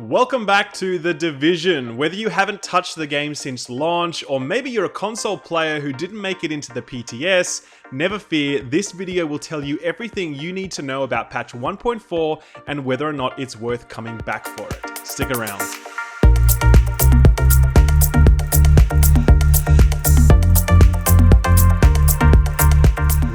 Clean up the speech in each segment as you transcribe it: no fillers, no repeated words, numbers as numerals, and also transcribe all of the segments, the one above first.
Welcome back to The Division. Whether you haven't touched the game since launch, or maybe you're a console player who didn't make it into the PTS, never fear, this video will tell you everything you need to know about patch 1.4 and whether or not it's worth coming back for it. Stick around.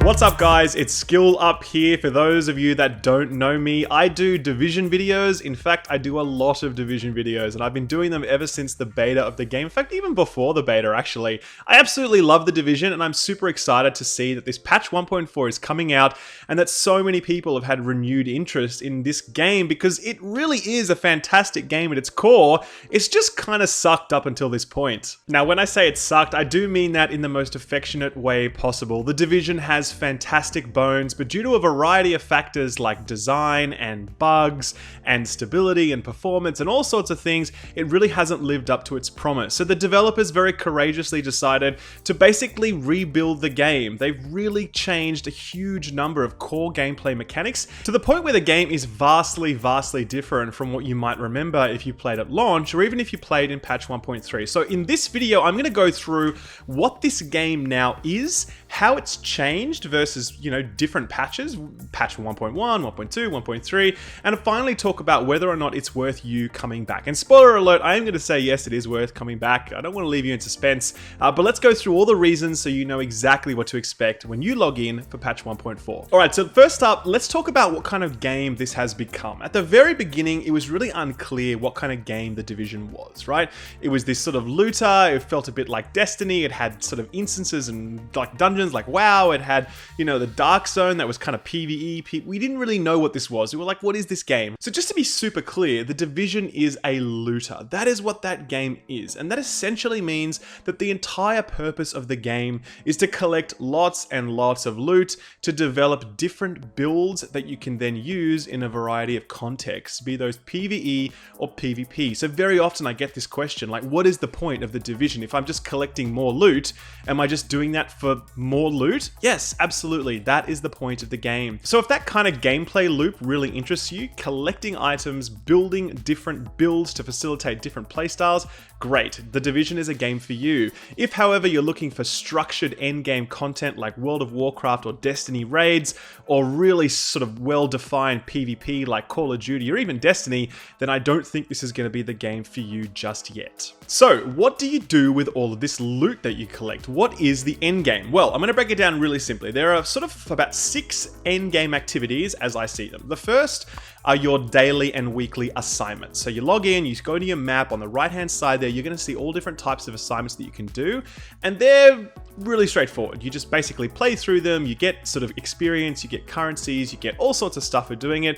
What's up guys, it's Skill Up here. For those of you that don't know me, I do Division videos. In fact, I do a lot of Division videos and I've been doing them ever since the beta of the game. In fact, even before the beta actually. I absolutely love the Division and I'm super excited to see that this patch 1.4 is coming out and that so many people have had renewed interest in this game because it really is a fantastic game at its core. It's just kind of sucked up until this point. Now, when I say it sucked, I do mean that in the most affectionate way possible. The Division has fantastic bones, but due to a variety of factors like design and bugs and stability and performance and all sorts of things, it really hasn't lived up to its promise. So the developers very courageously decided to basically rebuild the game. They've really changed a huge number of core gameplay mechanics to the point where the game is vastly different from what you might remember if you played at launch or even if you played in patch 1.3. So in this video, I'm going to go through what this game now is, how it's changed versus, different patches, patch 1.1, 1.2, 1.3, and finally talk about whether or not it's worth you coming back. And spoiler alert, I am going to say yes, it is worth coming back. I don't want to leave you in suspense, but let's go through all the reasons so you know exactly what to expect when you log in for patch 1.4. All right, so first up, let's talk about what kind of game this has become. At the very beginning, it was really unclear what kind of game the Division was, right? It was this sort of looter, it felt a bit like Destiny, it had sort of instances and like dungeons like WoW, it had, the Dark Zone that was kind of PvE. We didn't really know what this was. We were like, what is this game? So just to be super clear, the Division is a looter. That is what that game is. And that essentially means that the entire purpose of the game is to collect lots and lots of loot to develop different builds that you can then use in a variety of contexts, be those PvE or PvP. So very often I get this question, like, what is the point of the Division? If I'm just collecting more loot, am I just doing that for more loot? Yes, absolutely. That is the point of the game. So if that kind of gameplay loop really interests you, collecting items, building different builds to facilitate different playstyles, great. The Division is a game for you. If, however, you're looking for structured endgame content like World of Warcraft or Destiny raids, or really sort of well-defined PvP like Call of Duty or even Destiny, then I don't think this is going to be the game for you just yet. So what do you do with all of this loot that you collect? What is the endgame? Well, I'm going to break it down really simply. There are sort of about 6 endgame activities as I see them. The first are your daily and weekly assignments. So you log in, you go to your map, on the right-hand side there, you're going to see all different types of assignments that you can do, and they're really straightforward. You just basically play through them, you get sort of experience, you get currencies, you get all sorts of stuff for doing it.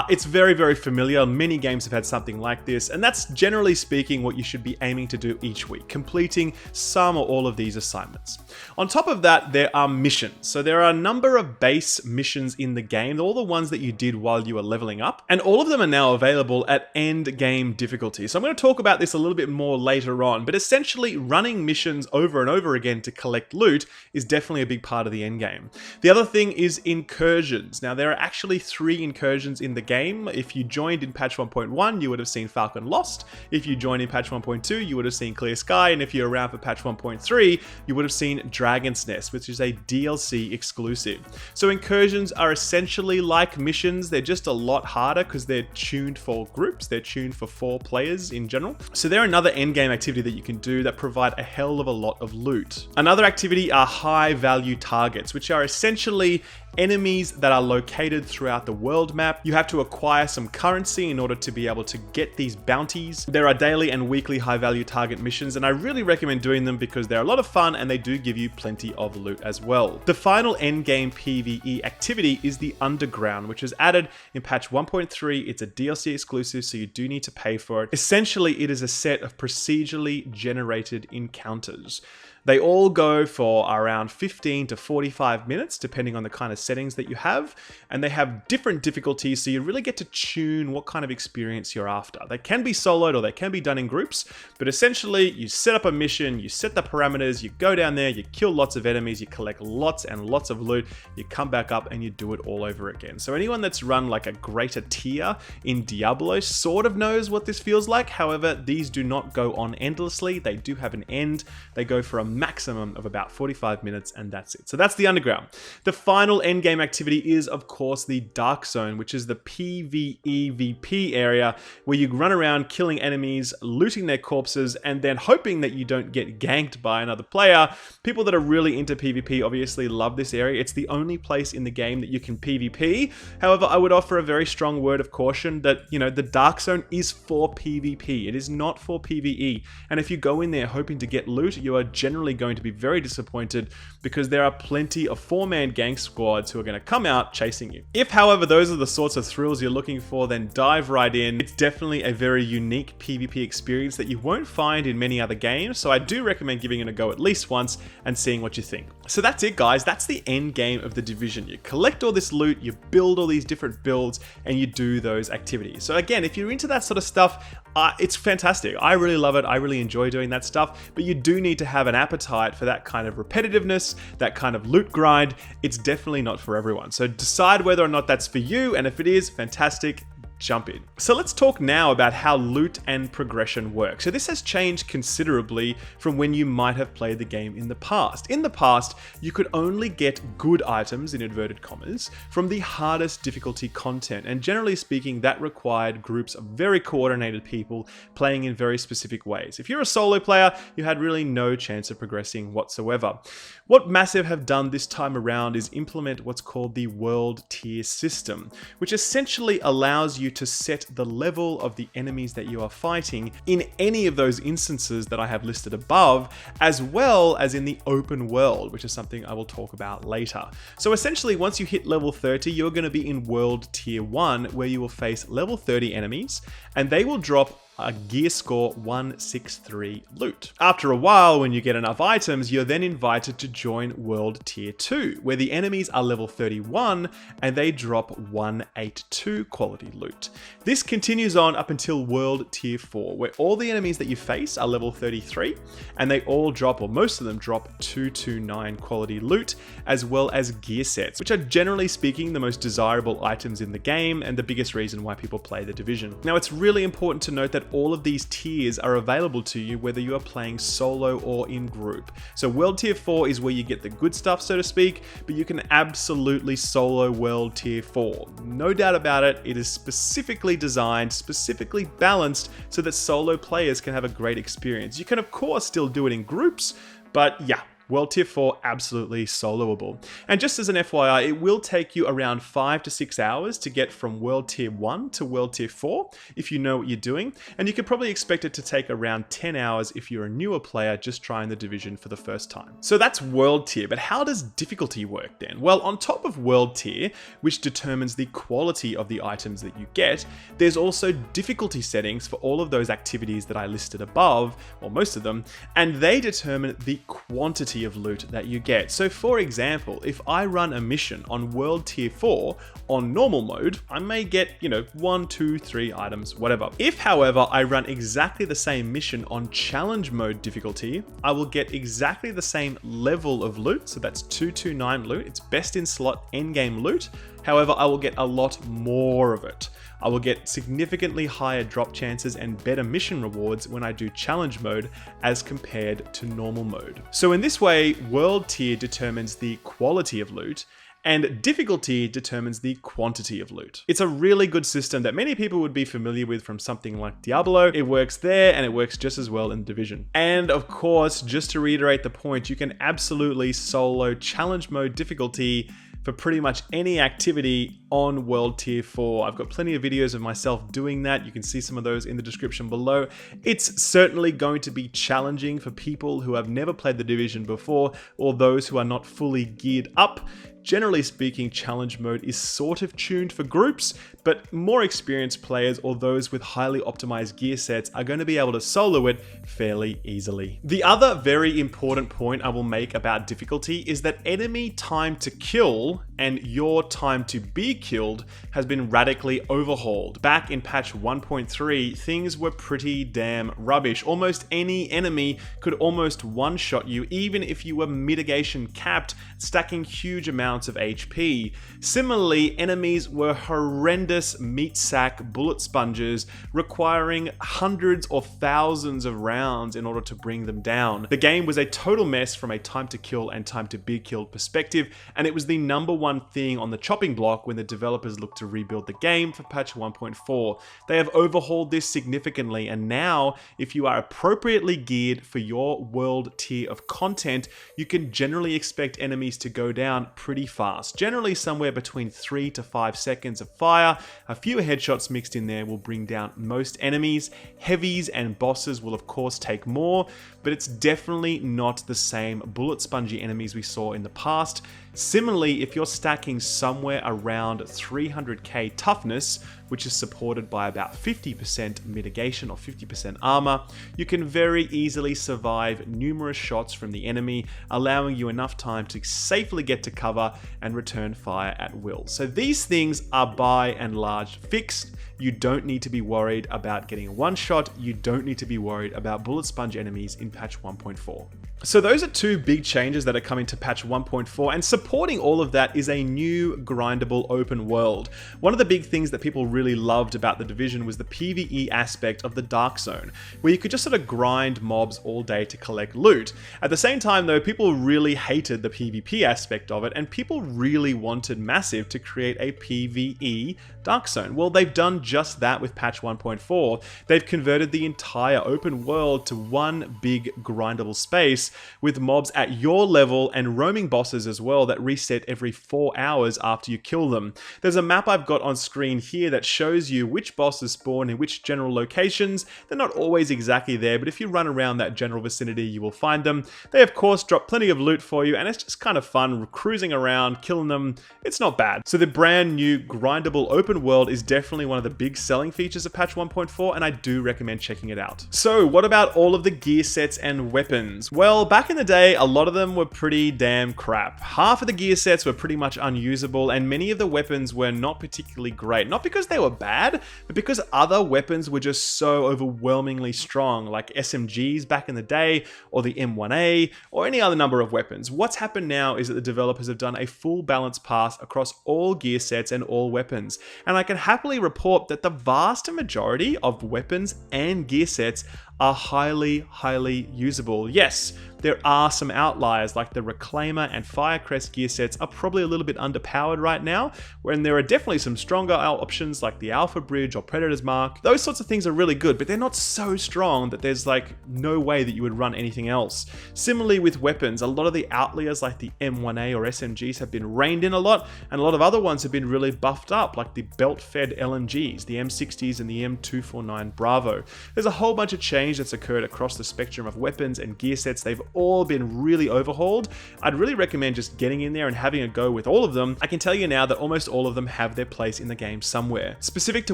It's very familiar. Many games have had something like this, and that's generally speaking what you should be aiming to do each week, completing some or all of these assignments. On top of that, there are missions. So there are a number of base missions in the game, all the ones that you did while you were leveling up, and all of them are now available at end game difficulty. So I'm going to talk about this a little bit more later on, but essentially running missions over and over again to collect loot is definitely a big part of the end game. The other thing is incursions. Now there are actually 3 incursions in the game. If you joined in patch 1.1, you would have seen Falcon Lost. If you joined in patch 1.2, you would have seen Clear Sky, and if you're around for patch 1.3, you would have seen Dragon's Nest, which is a DLC exclusive. So incursions are essentially like missions. They're just a lot harder because they're tuned for groups. They're tuned for 4 players in general. So they're another endgame activity that you can do that provide a hell of a lot of loot. Another activity are high value targets, which are essentially enemies that are located throughout the world map. You have to acquire some currency in order to be able to get these bounties. There are daily and weekly high value target missions, and I really recommend doing them because they're a lot of fun and they do give you plenty of loot as well. The final endgame PvE activity is the Underground, which is added in patch 1.3. It's a DLC exclusive, so you do need to pay for it. Essentially, it is a set of procedurally generated encounters. They all go for around 15 to 45 minutes, depending on the kind of settings that you have. And they have different difficulties, so you really get to tune what kind of experience you're after. They can be soloed or they can be done in groups, but essentially you set up a mission, you set the parameters, you go down there, you kill lots of enemies, you collect lots and lots of loot, you come back up and you do it all over again. So anyone that's run like a greater tier in Diablo sort of knows what this feels like. However, these do not go on endlessly. They do have an end. They go for a maximum of about 45 minutes and that's it. So that's the underground. The final end game activity is, of course, the Dark Zone, which is the PvEVP area where you run around killing enemies, looting their corpses, and then hoping that you don't get ganked by another player. People that are really into PvP obviously love this area. It's the only place in the game that you can PvP. However, I would offer a very strong word of caution that, you know, the Dark Zone is for PvP. It is not for PvE. And if you go in there hoping to get loot, you are generally going to be very disappointed because there are plenty of 4-man gang squads who are going to come out chasing you. If, however, those are the sorts of thrills you're looking for, then dive right in. It's definitely a very unique PvP experience that you won't find in many other games, so I do recommend giving it a go at least once and seeing what you think. So that's it, guys. That's the end game of The Division. You collect all this loot, you build all these different builds, and you do those activities. So again, if you're into that sort of stuff, it's fantastic. I really love it. I really enjoy doing that stuff, but you do need to have an appetite for that kind of repetitiveness, that kind of loot grind. It's definitely not for everyone. So decide whether or not that's for you, and if it is, fantastic. Jump in. So let's talk now about how loot and progression work. So this has changed considerably from when you might have played the game in the past. In the past, you could only get good items, in inverted commas, from the hardest difficulty content. And generally speaking, that required groups of very coordinated people playing in very specific ways. If you're a solo player, you had really no chance of progressing whatsoever. What Massive have done this time around is implement what's called the world tier system, which essentially allows you to set the level of the enemies that you are fighting in any of those instances that I have listed above, as well as in the open world, which is something I will talk about later. So essentially, once you hit level 30, you're going to be in world tier 1, where you will face level 30 enemies, and they will drop a gear score 163 loot. After a while, when you get enough items, you're then invited to join World Tier 2, where the enemies are level 31 and they drop 182 quality loot. This continues on up until World Tier 4, where all the enemies that you face are level 33 and they all drop, or most of them drop, 229 quality loot, as well as gear sets, which are generally speaking the most desirable items in the game and the biggest reason why people play The Division. Now, it's really important to note that all of these tiers are available to you whether you are playing solo or in group. So World Tier 4 is where you get the good stuff, so to speak, but you can absolutely solo World Tier 4. No doubt about it, it is specifically designed, specifically balanced so that solo players can have a great experience. You can of course still do it in groups, but yeah, World Tier 4, absolutely soloable. And just as an FYI, it will take you around 5 to 6 hours to get from World Tier 1 to World Tier 4, if you know what you're doing. And you could probably expect it to take around 10 hours if you're a newer player just trying The Division for the first time. So that's World Tier, but how does difficulty work then? Well, on top of World Tier, which determines the quality of the items that you get, there's also difficulty settings for all of those activities that I listed above, or most of them, and they determine the quantity of loot that you get. So for example, if I run a mission on World Tier 4 on normal mode, I may get, 1, 2, 3 items, whatever. If, however, I run exactly the same mission on challenge mode difficulty, I will get exactly the same level of loot, so that's 229 loot, it's best in slot endgame loot. However, I will get a lot more of it. I will get significantly higher drop chances and better mission rewards when I do challenge mode as compared to normal mode. So in this way, World Tier determines the quality of loot, and difficulty determines the quantity of loot. It's a really good system that many people would be familiar with from something like Diablo. It works there and it works just as well in Division. And of course, just to reiterate the point, you can absolutely solo challenge mode difficulty for pretty much any activity on World Tier 4. I've got plenty of videos of myself doing that. You can see some of those in the description below. It's certainly going to be challenging for people who have never played The Division before, or those who are not fully geared up. Generally speaking, challenge mode is sort of tuned for groups, but more experienced players or those with highly optimized gear sets are going to be able to solo it fairly easily. The other very important point I will make about difficulty is that enemy time to kill and your time to be killed has been radically overhauled. Back in patch 1.3, things were pretty damn rubbish. Almost any enemy could almost one-shot you, even if you were mitigation capped, stacking huge amounts of HP. Similarly, enemies were horrendous meat sack bullet sponges, requiring hundreds or thousands of rounds in order to bring them down. The game was a total mess from a time to kill and time to be killed perspective, and it was the number one thing on the chopping block when the developers looked to rebuild the game for patch 1.4. They have overhauled this significantly, and now if you are appropriately geared for your world tier of content, you can generally expect enemies to go down pretty fast. Generally somewhere between 3 to 5 seconds of fire. A few headshots mixed in there will bring down most enemies. Heavies and bosses will of course take more, but it's definitely not the same bullet spongy enemies we saw in the past. Similarly, if you're stacking somewhere around 300k toughness, which is supported by about 50% mitigation or 50% armor, you can very easily survive numerous shots from the enemy, allowing you enough time to safely get to cover and return fire at will. So these things are by and large fixed. You don't need to be worried about getting a one shot. You don't need to be worried about bullet sponge enemies in patch 1.4. So those are two big changes that are coming to patch 1.4, and supporting all of that is a new grindable open world. One of the big things that people really loved about The Division was the PvE aspect of the Dark Zone, where you could just sort of grind mobs all day to collect loot. At the same time though, people really hated the PvP aspect of it, and people really wanted Massive to create a PvE Dark Zone. Well, they've done just that with patch 1.4. They've converted the entire open world to one big grindable space with mobs at your level and roaming bosses as well that reset every 4 hours after you kill them. There's a map I've got on screen here that shows you which bosses spawn in which general locations. They're not always exactly there, but if you run around that general vicinity, you will find them. They of course drop plenty of loot for you, and it's just kind of fun cruising around, killing them. It's not bad. So the brand new grindable open world is definitely one of the big selling features of patch 1.4, and I do recommend checking it out. So what about all of the gear sets and weapons? Well, back in the day, a lot of them were pretty damn crap. Half of the gear sets were pretty much unusable, and many of the weapons were not particularly great. Not because they were bad, but because other weapons were just so overwhelmingly strong, like SMGs back in the day, or the M1A, or any other number of weapons. What's happened now is that the developers have done a full balance pass across all gear sets and all weapons, and I can happily report that the vast majority of weapons and gear sets are highly usable. Yes, there are some outliers like the Reclaimer and Firecrest gear sets are probably a little bit underpowered right now, when there are definitely some stronger options like the Alpha Bridge or Predator's Mark. Those sorts of things are really good, but they're not so strong that there's like no way that you would run anything else. Similarly with weapons, a lot of the outliers like the M1A or SMGs have been reined in a lot, and a lot of other ones have been really buffed up like the belt-fed LMGs, the M60s and the M249 Bravo. There's a whole bunch of change that's occurred across the spectrum of weapons and gear sets. They've all been really overhauled. I'd really recommend just getting in there and having a go with all of them. I can tell you now that almost all of them have their place in the game somewhere. Specific to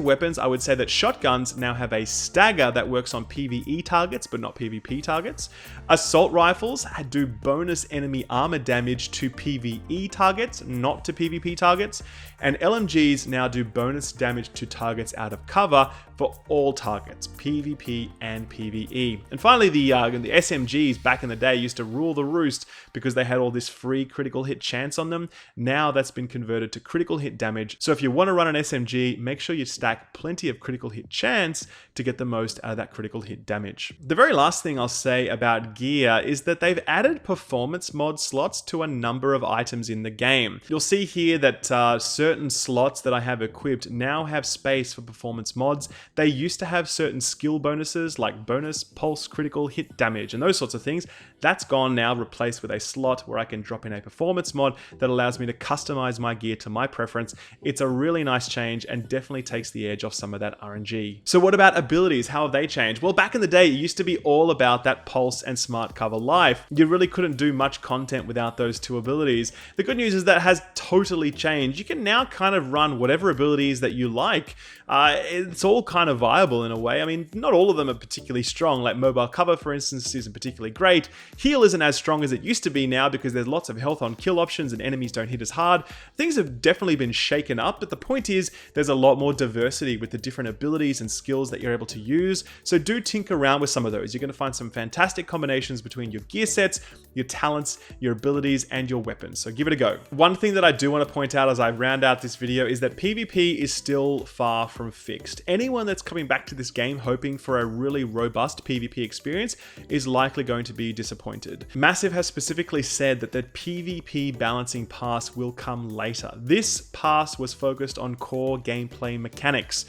weapons, I would say that shotguns now have a stagger that works on PvE targets but not PvP targets. Assault rifles do bonus enemy armor damage to PvE targets, not to PvP targets. And LMGs now do bonus damage to targets out of cover for all targets, PvP and PvE. And finally, the SMGs back in the day used to rule the roost because they had all this free critical hit chance on them. Now that's been converted to critical hit damage. So if you want to run an SMG, make sure you stack plenty of critical hit chance to get the most out of that critical hit damage. The very last thing I'll say about gear is that they've added performance mod slots to a number of items in the game. You'll see here that certain slots that I have equipped now have space for performance mods. They used to have certain skill bonuses like bonus, pulse, critical, hit damage, and those sorts of things. That's gone now, replaced with a slot where I can drop in a performance mod that allows me to customize my gear to my preference. It's a really nice change and definitely takes the edge off some of that RNG. So what about abilities? How have they changed? Well, back in the day, it used to be all about that pulse and smart cover life. You really couldn't do much content without those two abilities. The good news is that has totally changed. You can now kind of run whatever abilities that you like. It's all kind of viable in a way. I mean, not all of them are particularly strong, like mobile cover, for instance, isn't particularly great. Heal isn't as strong as it used to be now because there's lots of health on kill options and enemies don't hit as hard. Things have definitely been shaken up, but the point is there's a lot more diversity with the different abilities and skills that you're able to use. So do tinker around with some of those. You're going to find some fantastic combinations between your gear sets, your talents, your abilities, and your weapons. So give it a go. One thing that I do want to point out as I round out this video is that PvP is still far from fixed. Anyone that's coming back to this game hoping for a really robust PvP experience is likely going to be disappointed. Massive has specifically said that the PvP balancing pass will come later. This pass was focused on core gameplay mechanics.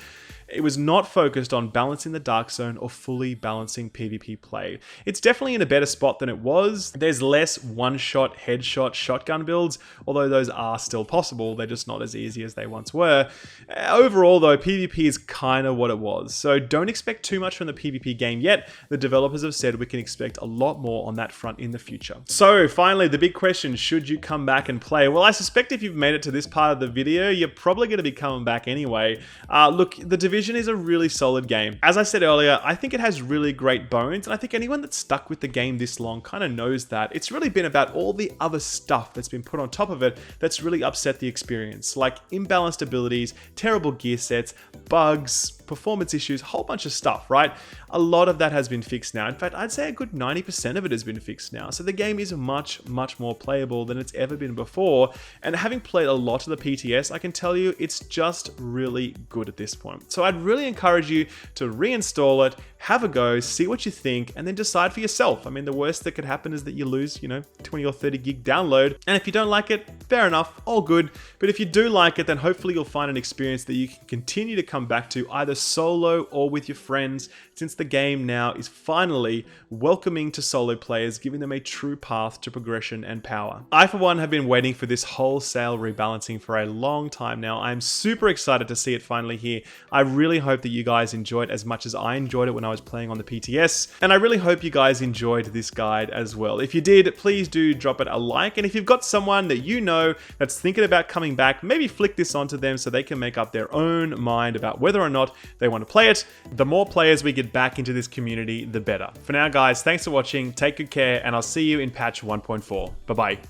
It was not focused on balancing the Dark Zone or fully balancing PvP play. It's definitely in a better spot than it was. There's less one-shot, headshot, shotgun builds, although those are still possible. They're just not as easy as they once were. Overall though, PvP is kind of what it was. So don't expect too much from the PvP game yet. The developers have said we can expect a lot more on that front in the future. So finally, the big question, should you come back and play? Well, I suspect if you've made it to this part of the video, you're probably going to be coming back anyway. Look, the Division is a really solid game. As I said earlier, I think it has really great bones, and I think anyone that's stuck with the game this long kind of knows that. It's really been about all the other stuff that's been put on top of it that's really upset the experience, like imbalanced abilities, terrible gear sets, bugs, performance issues, a whole bunch of stuff, right? A lot of that has been fixed now. In fact, I'd say a good 90% of it has been fixed now. So the game is much, much more playable than it's ever been before. And having played a lot of the PTS, I can tell you it's just really good at this point. So I'd really encourage you to reinstall it, have a go, see what you think, and then decide for yourself. I mean, the worst that could happen is that you lose, 20 or 30 gig download. And if you don't like it, fair enough, all good. But if you do like it, then hopefully you'll find an experience that you can continue to come back to either solo or with your friends, since the game now is finally welcoming to solo players, giving them a true path to progression and power. I, for one, have been waiting for this wholesale rebalancing for a long time now. I'm super excited to see it finally here. I really hope that you guys enjoy it as much as I enjoyed it when I was playing on the PTS, and I really hope you guys enjoyed this guide as well. If you did, please do drop it a like, and if you've got someone that you know that's thinking about coming back, maybe flick this onto them so they can make up their own mind about whether or not they want to play it. The more players we get back into this community, the better. For now, guys, thanks for watching, take good care, and I'll see you in patch 1.4. Bye-bye.